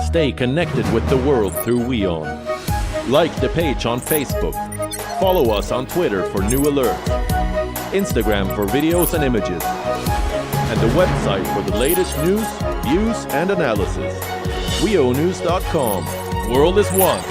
Stay connected with the world through WION. Like the page on Facebook. Follow us on Twitter for new alerts. Instagram for videos and images. And the website for the latest news, views and analysis. WIONews.com. World is one.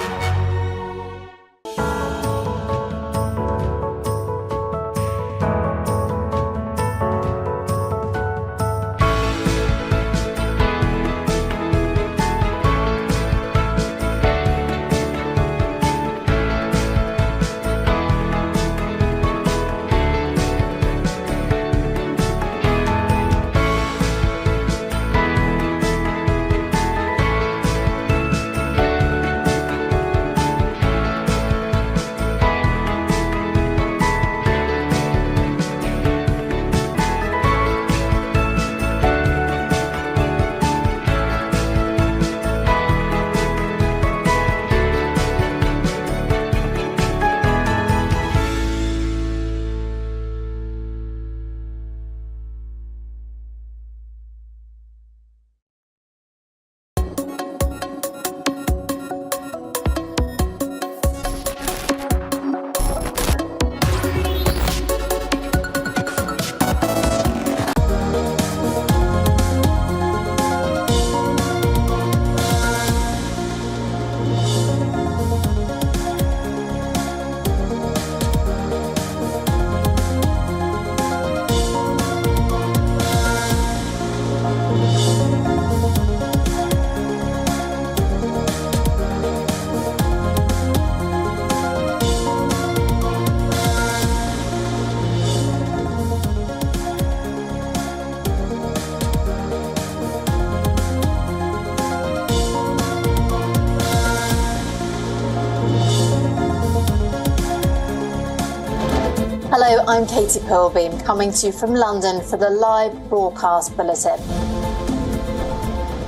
Hello, I'm Katie Pilbeam, coming to you from London for the live broadcast bulletin.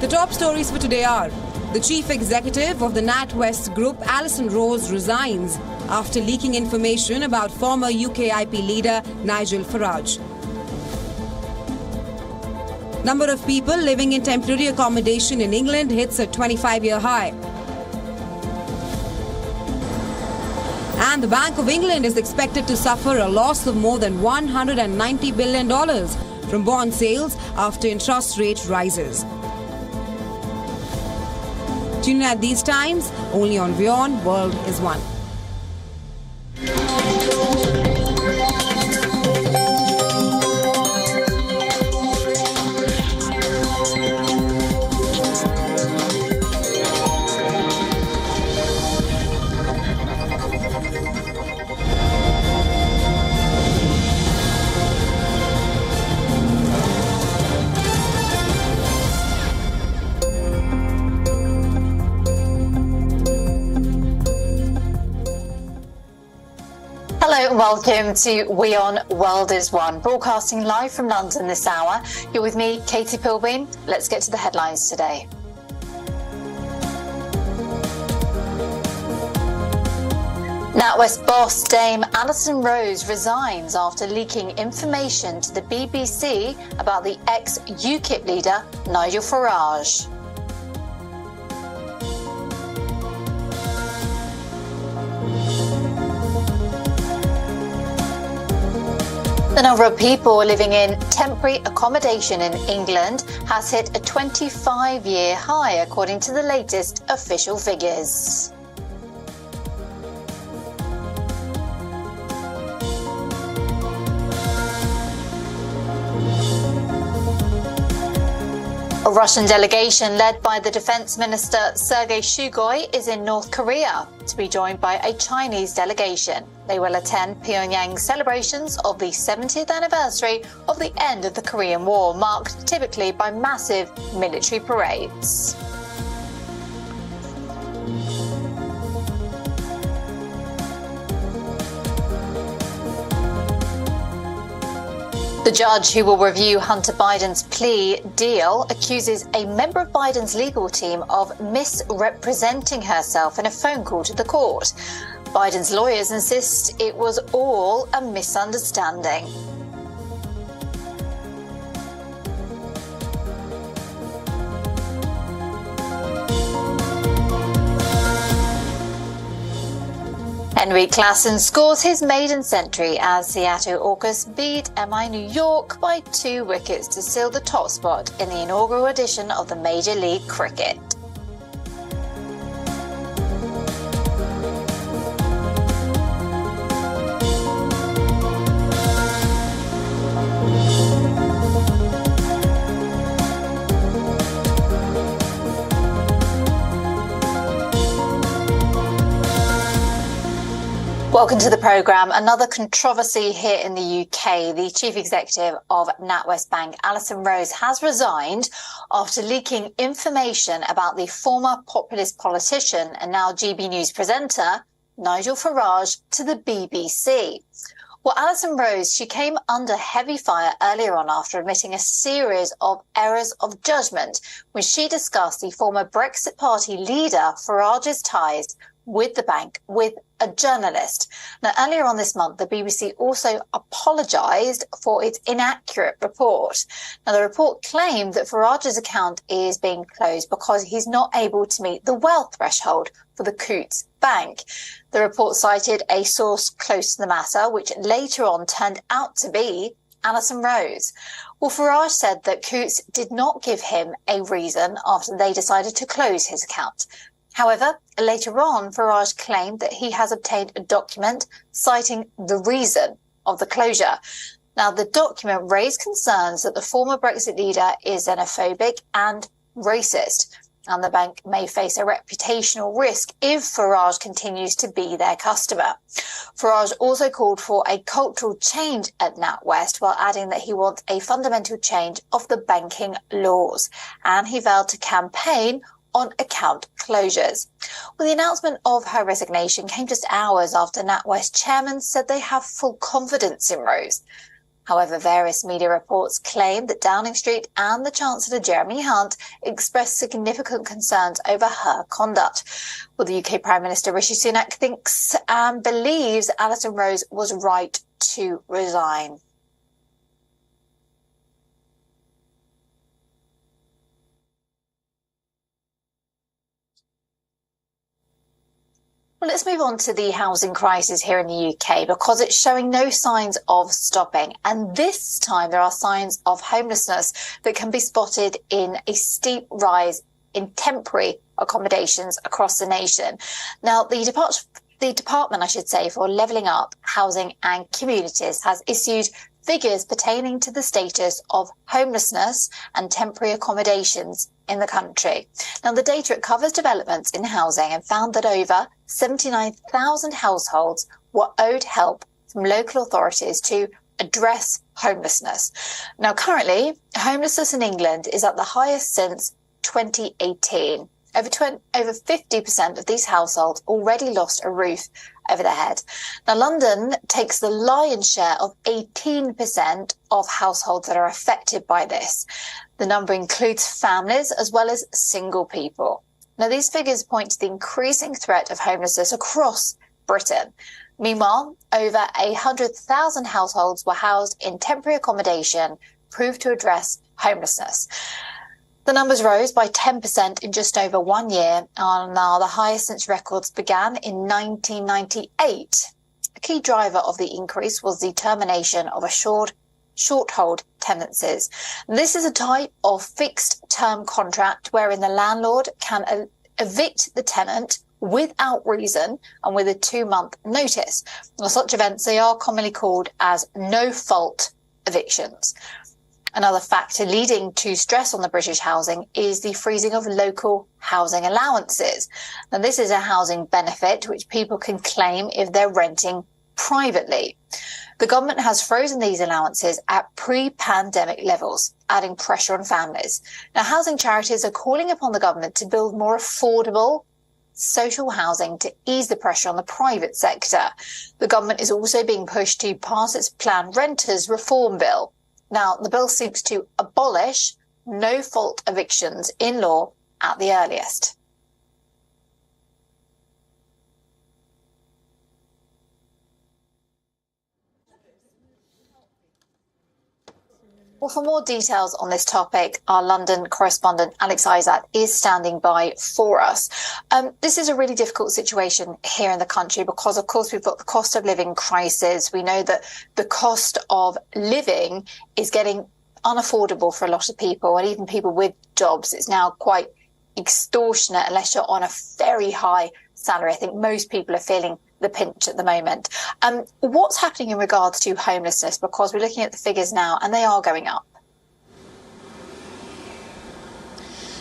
The top stories for today are: the chief executive of the NatWest Group, Alison Rose, resigns after leaking information about former UKIP leader Nigel Farage. Number of people living in temporary accommodation in England hits a 25-year high. And the Bank of England is expected to suffer a loss of more than $190 billion from bond sales after interest rate rises. Tune in at these times, only on WION World is One. Hello and welcome to WION World is One, broadcasting live from London this hour. You're with me, Katie Pilbeam. Let's get to the headlines today. NatWest boss Dame Alison Rose resigns after leaking information to the BBC about the ex-UKIP leader Nigel Farage. The number of people living in temporary accommodation in England has hit a 25-year high, according to the latest official figures. A Russian delegation led by the Defense Minister Sergei Shoigu is in North Korea to be joined by a Chinese delegation. They will attend Pyongyang's celebrations of the 70th anniversary of the end of the Korean War, marked typically by massive military parades. The judge who will review Hunter Biden's plea deal accuses a member of Biden's legal team of misrepresenting herself in a phone call to the court. Biden's lawyers insist it was all a misunderstanding. Henrik Klassen scores his maiden century as Seattle Orcas beat MI New York by 2 wickets to seal the top spot in the inaugural edition of the Major League Cricket. Welcome to the programme. Another controversy here in the UK. The chief executive of NatWest Bank, Alison Rose, has resigned after leaking information about the former populist politician and now GB News presenter, Nigel Farage, to the BBC. Well, Alison Rose, she came under heavy fire earlier on after admitting a series of errors of judgment when she discussed the former Brexit Party leader Farage's ties with the bank with a journalist. Now, earlier on this month, the BBC also apologised for its inaccurate report. Now, the report claimed that Farage's account is being closed because he's not able to meet the wealth threshold for the Coutts Bank. The report cited a source close to the matter, which later on turned out to be Alison Rose. Well, Farage said that Coutts did not give him a reason after they decided to close his account. However, later on, Farage claimed that he has obtained a document citing the reason of the closure. Now, the document raised concerns that the former Brexit leader is xenophobic and racist, and the bank may face a reputational risk if Farage continues to be their customer. Farage also called for a cultural change at NatWest, while adding that he wants a fundamental change of the banking laws, and he vowed to campaign on account closures. Well, the announcement of her resignation came just hours after NatWest chairman said they have full confidence in Rose. However, various media reports claim that Downing Street and the Chancellor Jeremy Hunt expressed significant concerns over her conduct. Well, the UK Prime Minister Rishi Sunak thinks and believes Alison Rose was right to resign. Well, let's move on to the housing crisis here in the UK because it's showing no signs of stopping. And this time there are signs of homelessness that can be spotted in a steep rise in temporary accommodations across the nation. Now, the department, for Levelling Up Housing and Communities has issued figures pertaining to the status of homelessness and temporary accommodations in the country. Now, the data, it covers developments in housing and found that over 79,000 households were owed help from local authorities to address homelessness. Now, currently, homelessness in England is at the highest since 2018. Over 50% of these households already lost a roof over their head. Now, London takes the lion's share of 18% of households that are affected by this. The number includes families as well as single people. Now, these figures point to the increasing threat of homelessness across Britain. Meanwhile, over 100,000 households were housed in temporary accommodation, proved to address homelessness. The numbers rose by 10% in just over 1 year, and are now the highest since records began in 1998. A key driver of the increase was the termination of short-hold tenancies. This is a type of fixed-term contract wherein the landlord can evict the tenant without reason and with a 2-month notice. Now, such events, they are commonly called as no-fault evictions. Another factor leading to stress on the British housing is the freezing of local housing allowances. Now, this is a housing benefit which people can claim if they're renting privately. The government has frozen these allowances at pre-pandemic levels, adding pressure on families. Now, housing charities are calling upon the government to build more affordable social housing to ease the pressure on the private sector. The government is also being pushed to pass its planned renters reform bill. Now, the bill seeks to abolish no-fault evictions in law at the earliest. Well, for more details on this topic, our London correspondent Alex Isaac is standing by for us. This is a really difficult situation here in the country because, of course, we've got the cost of living crisis. We know that the cost of living is getting unaffordable for a lot of people, and even people with jobs. It's now quite extortionate unless you're on a very high salary. I think most people are feeling the pinch at the moment. What's happening in regards to homelessness? Because we're looking at the figures now and they are going up.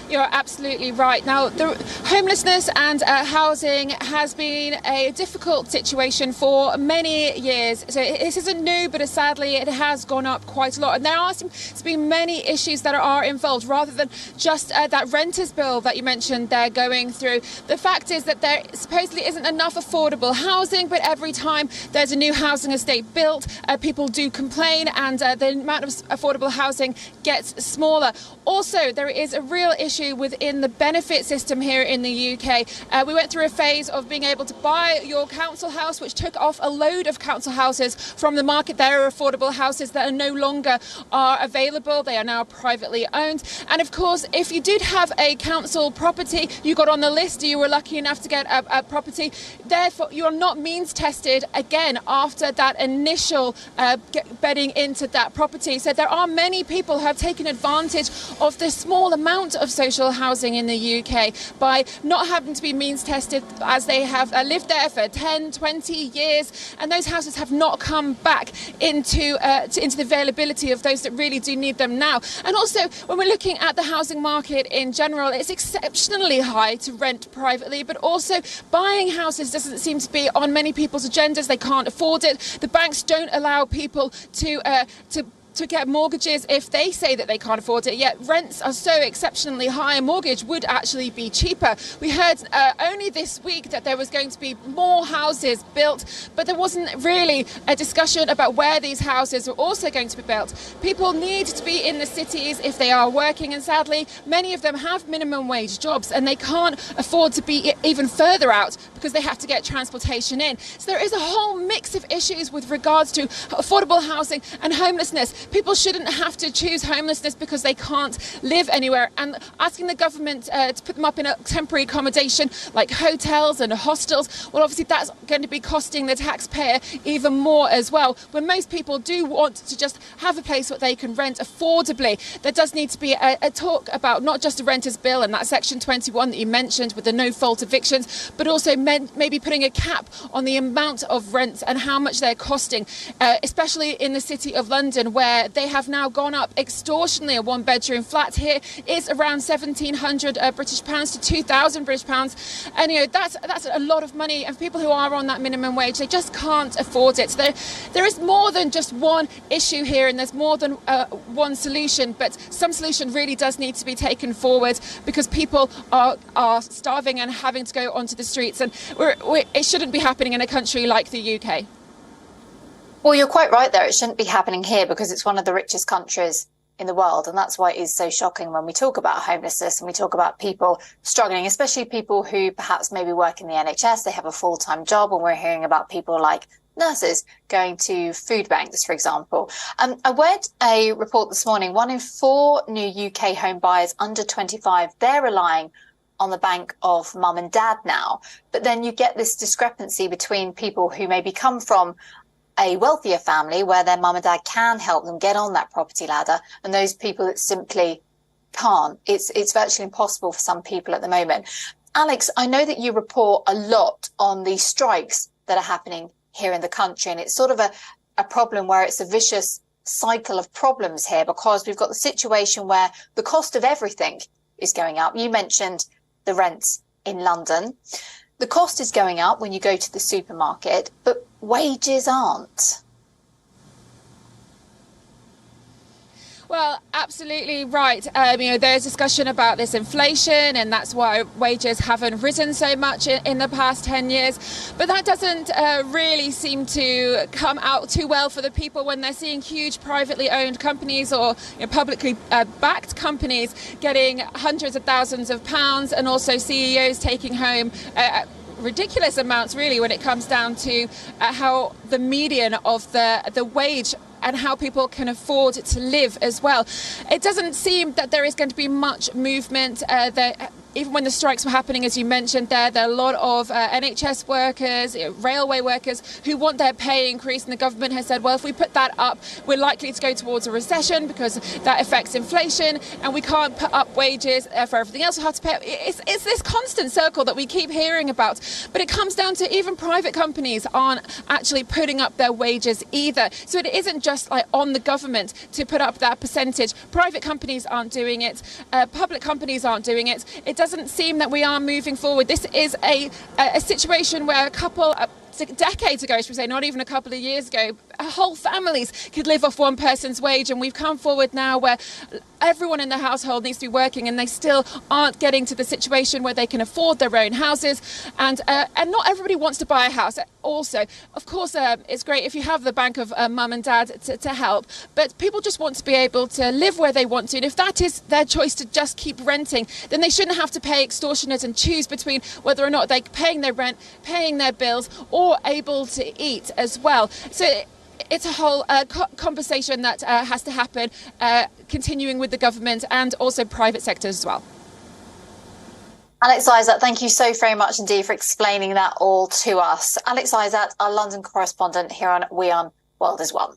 You're absolutely right. Now, the homelessness and housing has been a difficult situation for many years. So this isn't new, but sadly it has gone up quite a lot. And there are to be many issues that are involved, rather than just that renters bill that you mentioned they're going through. The fact is that there supposedly isn't enough affordable housing, but every time there's a new housing estate built, people do complain, and the amount of affordable housing gets smaller. Also, there is a real issue within the benefit system here in the UK. We went through a phase of being able to buy your council house, which took off a load of council houses from the market. There are affordable houses that are no longer available. They are now privately owned. And of course, if you did have a council property, you got on the list, you were lucky enough to get a property, therefore you are not means tested again after that initial bedding into that property. So there are many people who have taken advantage of the small amount of social housing in the UK by not having to be means tested, as they have lived there for 10, 20 years, and those houses have not come back into the availability of those that really do need them now. And also, when we're looking at the housing market in general, it's exceptionally high to rent privately, but also buying houses doesn't seem to be on many people's agendas. They can't afford it. The banks don't allow people to get mortgages if they say that they can't afford it, yet rents are so exceptionally high, a mortgage would actually be cheaper. We heard only this week that there was going to be more houses built, but there wasn't really a discussion about where these houses were also going to be built. People need to be in the cities if they are working, and sadly many of them have minimum wage jobs and they can't afford to be even further out because they have to get transportation in. So there is a whole mix of issues with regards to affordable housing and homelessness. People shouldn't have to choose homelessness because they can't live anywhere, and asking the government to put them up in a temporary accommodation like hotels and hostels, well, obviously that's going to be costing the taxpayer even more as well, when most people do want to just have a place where they can rent affordably. There does need to be a talk about not just a renters bill and that section 21 that you mentioned with the no fault evictions, but also maybe putting a cap on the amount of rents and how much they're costing, especially in the City of London, where they have now gone up extortionately. A one-bedroom flat here is around 1,700 British pounds to 2,000 British pounds, and that's a lot of money. And people who are on that minimum wage, they just can't afford it. So there is more than just one issue here, and there's more than one solution. But some solution really does need to be taken forward because people are starving and having to go onto the streets, and it shouldn't be happening in a country like the UK. Well, you're quite right there. It shouldn't be happening here because it's one of the richest countries in the world. And that's why it is so shocking when we talk about homelessness and we talk about people struggling, especially people who perhaps maybe work in the NHS, they have a full-time job, and we're hearing about people like nurses going to food banks, for example. I read a report this morning, 1 in 4 new UK home buyers under 25, they're relying on the bank of mum and dad now. But then you get this discrepancy between people who maybe come from a wealthier family where their mum and dad can help them get on that property ladder, and those people that simply can't. It's virtually impossible for some people at the moment. Alex, I know that you report a lot on the strikes that are happening here in the country, and it's sort of a problem where it's a vicious cycle of problems here, because we've got the situation where the cost of everything is going up. You mentioned the rents in London. The cost is going up when you go to the supermarket, but wages aren't. Well, absolutely right. There's discussion about this inflation, and that's why wages haven't risen so much in the past 10 years. But that doesn't really seem to come out too well for the people when they're seeing huge privately owned companies or publicly backed companies getting hundreds of thousands of pounds, and also CEOs taking home ridiculous amounts, really, when it comes down to how the median of the wage and how people can afford to live as well. It doesn't seem that there is going to be much movement. Even when the strikes were happening, as you mentioned there are a lot of NHS workers, railway workers who want their pay increased, and the government has said, well, if we put that up, we're likely to go towards a recession because that affects inflation, and we can't put up wages for everything else we have to pay. It's this constant circle that we keep hearing about, but it comes down to even private companies aren't actually putting up their wages either. So it isn't just like on the government to put up that percentage. Private companies aren't doing it, public companies aren't doing it. It doesn't seem that we are moving forward. This is a situation where a couple decades ago, should we say, not even a couple of years ago, whole families could live off one person's wage, and we've come forward now where everyone in the household needs to be working, and they still aren't getting to the situation where they can afford their own houses, and not everybody wants to buy a house. Also, of course, it's great if you have the bank of mum and dad to help, but people just want to be able to live where they want to, and if that is their choice to just keep renting, then they shouldn't have to pay extortionate and choose between whether or not they're paying their rent, paying their bills, or able to eat as well. So it's a whole conversation that has to happen, continuing with the government and also private sectors as well. Alex Isaac, thank you so very much indeed for explaining that all to us. Alex Isaac, our London correspondent here on WION World as Well.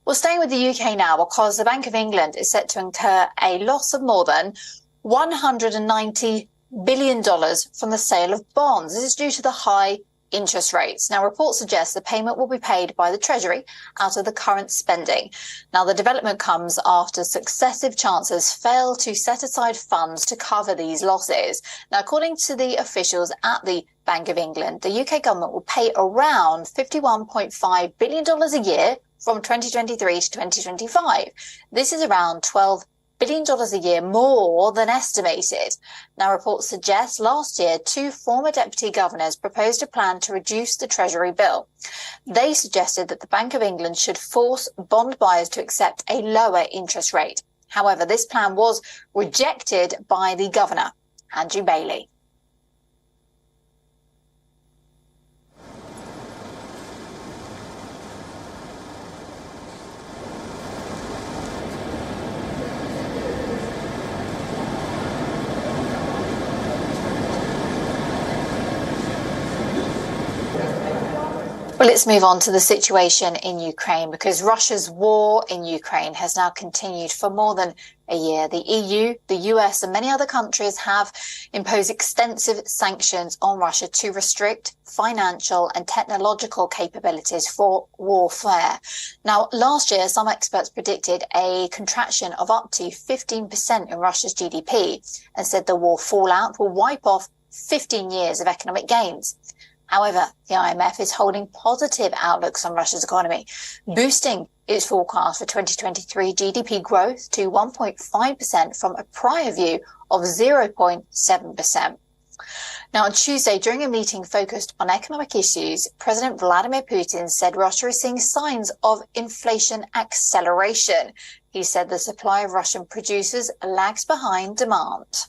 We're staying with the UK now because the Bank of England is set to incur a loss of more than $190 billion from the sale of bonds. This is due to the high interest rates. Now, reports suggest the payment will be paid by the Treasury out of the current spending. Now, the development comes after successive chancellors failed to set aside funds to cover these losses. Now, according to the officials at the Bank of England, the UK government will pay around $51.5 billion a year from 2023 to 2025. This is around $12 billion a year more than estimated. Now, reports suggest last year, two former deputy governors proposed a plan to reduce the Treasury bill. They suggested that the Bank of England should force bond buyers to accept a lower interest rate. However, this plan was rejected by the governor, Andrew Bailey. Well, let's move on to the situation in Ukraine, because Russia's war in Ukraine has now continued for more than a year. The EU, the US and many other countries have imposed extensive sanctions on Russia to restrict financial and technological capabilities for warfare. Now, last year, some experts predicted a contraction of up to 15% in Russia's GDP and said the war fallout will wipe off 15 years of economic gains. However, the IMF is holding positive outlooks on Russia's economy, boosting its forecast for 2023 GDP growth to 1.5% from a prior view of 0.7%. Now, on Tuesday, during a meeting focused on economic issues, President Vladimir Putin said Russia is seeing signs of inflation acceleration. He said the supply of Russian producers lags behind demand.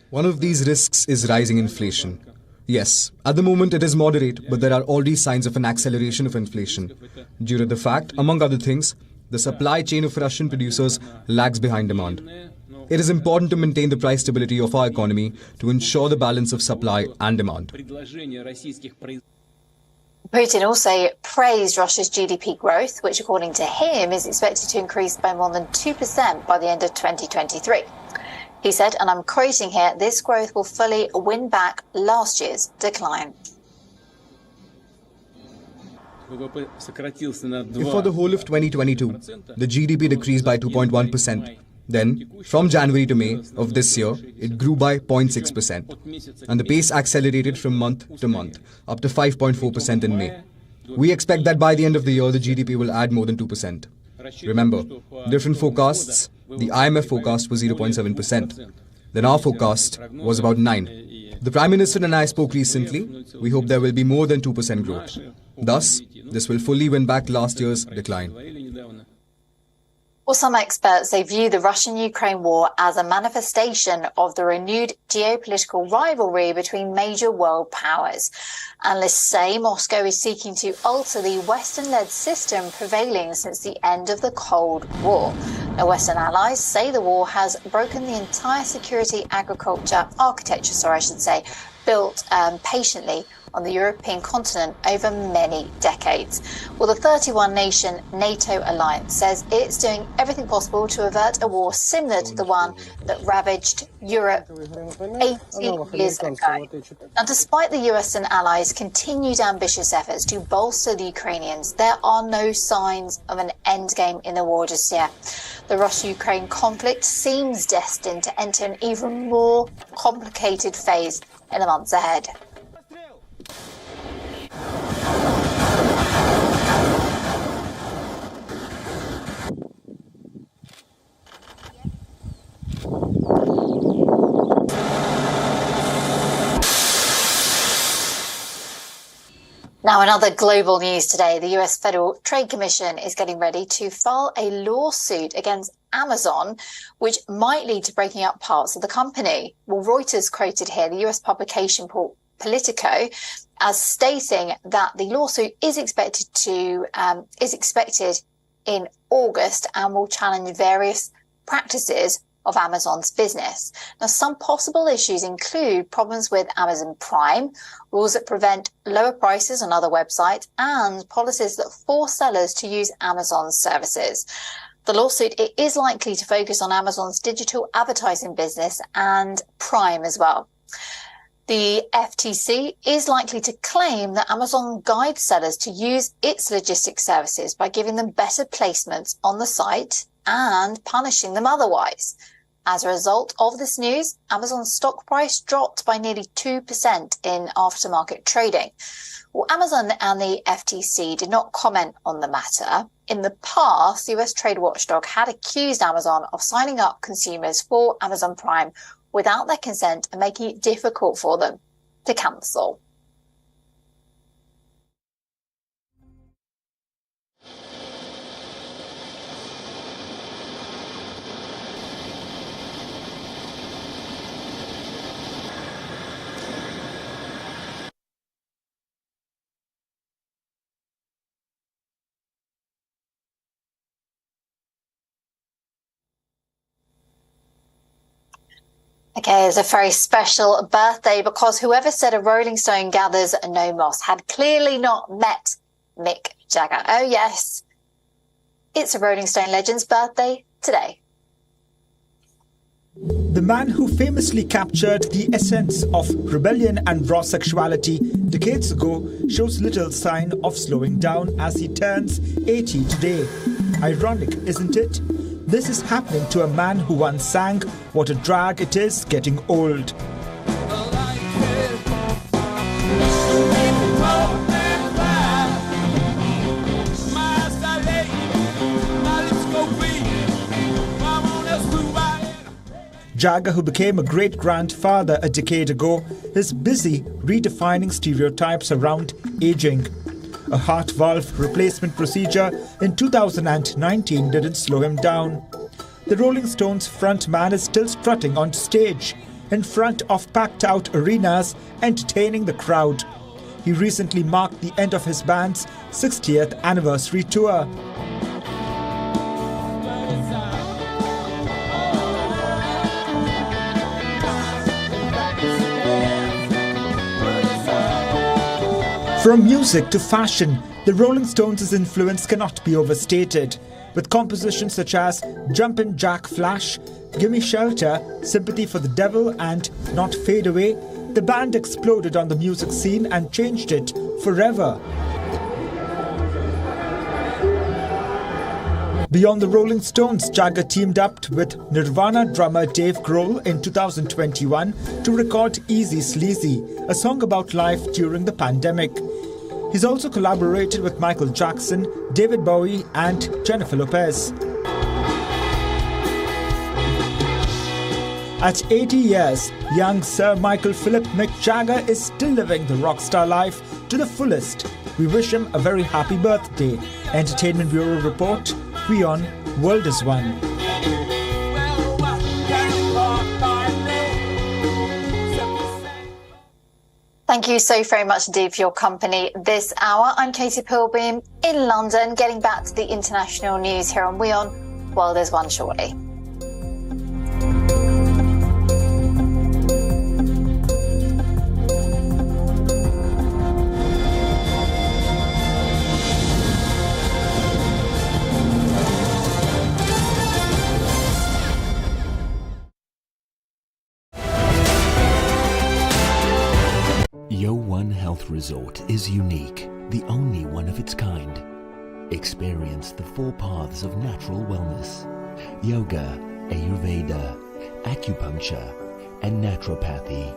One of these risks is rising inflation. Yes, at the moment it is moderate, but there are already signs of an acceleration of inflation due to the fact, among other things, the supply chain of Russian producers lags behind demand. It is important to maintain the price stability of our economy to ensure the balance of supply and demand. Putin also praised Russia's GDP growth, which according to him is expected to increase by more than 2% by the end of 2023. He said, and I'm quoting here, this growth will fully win back last year's decline. If for the whole of 2022, the GDP decreased by 2.1%, then from January to May of this year, it grew by 0.6%, and the pace accelerated from month to month, up to 5.4% in May. We expect that by the end of the year, the GDP will add more than 2%. Remember, different forecasts, the IMF forecast was 0.7%. Then our forecast was about 9%. The Prime Minister and I spoke recently. We hope there will be more than 2% growth. Thus, this will fully win back last year's decline. Well, some experts, they view the Russian-Ukraine war as a manifestation of the renewed geopolitical rivalry between major world powers. Analysts say Moscow is seeking to alter the Western-led system prevailing since the end of the Cold War. Now, Western allies say the war has broken the entire security architecture, built patiently on the European continent over many decades. Well, the 31-nation NATO alliance says it's doing everything possible to avert a war similar to the one that ravaged Europe 18 years ago. Now, despite the US and allies' continued ambitious efforts to bolster the Ukrainians, there are no signs of an endgame in the war just yet. The Russia-Ukraine conflict seems destined to enter an even more complicated phase in the months ahead. Now, in other global news today, the US Federal Trade Commission is getting ready to file a lawsuit against Amazon, which might lead to breaking up parts of the company. Well, Reuters quoted here the US publication Politico as stating that the lawsuit is expected in August and will challenge various practices of Amazon's business. Now, some possible issues include problems with Amazon Prime, rules that prevent lower prices on other websites, and policies that force sellers to use Amazon's services. The lawsuit is likely to focus on Amazon's digital advertising business and Prime as well. The FTC is likely to claim that Amazon guides sellers to use its logistics services by giving them better placements on the site and punishing them otherwise. As a result of this news, Amazon's stock price dropped by nearly 2% in aftermarket trading. Well, Amazon and the FTC did not comment on the matter. In the past, the US trade watchdog had accused Amazon of signing up consumers for Amazon Prime without their consent and making it difficult for them to cancel. Okay, it's a very special birthday because whoever said a Rolling Stone gathers no moss had clearly not met Mick Jagger. Oh yes, it's a Rolling Stone legend's birthday today. The man who famously captured the essence of rebellion and raw sexuality decades ago shows little sign of slowing down as he turns 80 today. Ironic, isn't it? This is happening to a man who once sang, "What a drag it is getting old." Jagger, who became a great-grandfather a decade ago, is busy redefining stereotypes around aging. A heart valve replacement procedure in 2019 didn't slow him down. The Rolling Stones frontman is still strutting on stage, in front of packed-out arenas, entertaining the crowd. He recently marked the end of his band's 60th anniversary tour. From music to fashion, the Rolling Stones' influence cannot be overstated. With compositions such as Jumpin' Jack Flash, Gimme Shelter, Sympathy for the Devil and Not Fade Away, the band exploded on the music scene and changed it forever. Beyond the Rolling Stones, Jagger teamed up with Nirvana drummer Dave Grohl in 2021 to record Easy Sleazy, a song about life during the pandemic. He's also collaborated with Michael Jackson, David Bowie and Jennifer Lopez. At 80 years, young Sir Michael Philip Mick Jagger is still living the rock star life to the fullest. We wish him a very happy birthday. Entertainment Bureau Report, WION World is One. Thank you so very much indeed for your company this hour. I'm Katie Pilbeam in London, getting back to the international news here on WION. World is One shortly. WION Health Resort is unique, the only one of its kind. Experience the 4 paths of natural wellness: yoga, Ayurveda, acupuncture, and naturopathy.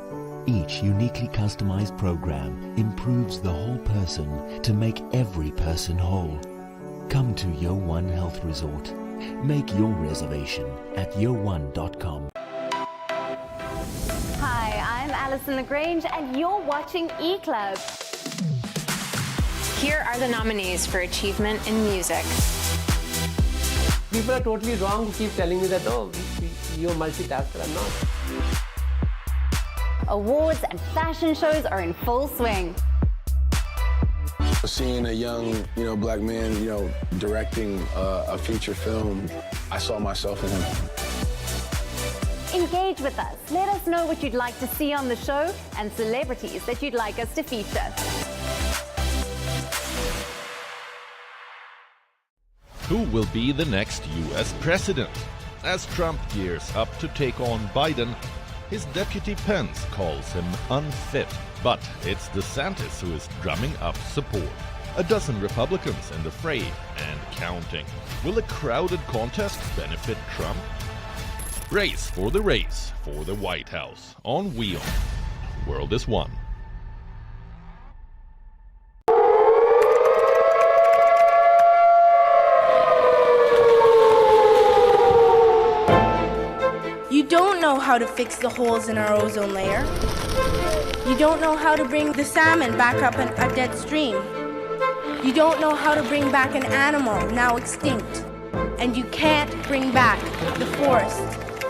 Each uniquely customized program improves the whole person to make every person whole. Come to WION Health Resort. Make your reservation at yowan.com. Hi, I'm Alison Lagrange and you're watching E-Club. Here are the nominees for Achievement in Music. People are totally wrong who keep telling me that, oh, you're a multitasker. I'm not. Awards and fashion shows are in full swing. Seeing a young, black man, directing a feature film, I saw myself in him. Engage with us. Let us know what you'd like to see on the show and celebrities that you'd like us to feature. Who will be the next US president? As Trump gears up to take on Biden, his deputy Pence calls him unfit. But it's DeSantis who is drumming up support. A dozen Republicans in the fray and counting. Will a crowded contest benefit Trump? Race for the White House on WION. World is One. You don't know how to fix the holes in our ozone layer. You don't know how to bring the salmon back up a dead stream. You don't know how to bring back an animal now extinct. And you can't bring back the forest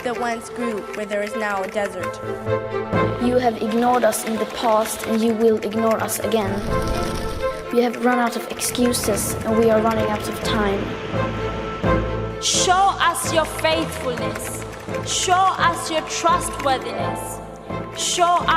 that once grew where there is now a desert. You have ignored us in the past and you will ignore us again. We have run out of excuses and we are running out of time. Show us your faithfulness. Show us your trustworthiness. Show us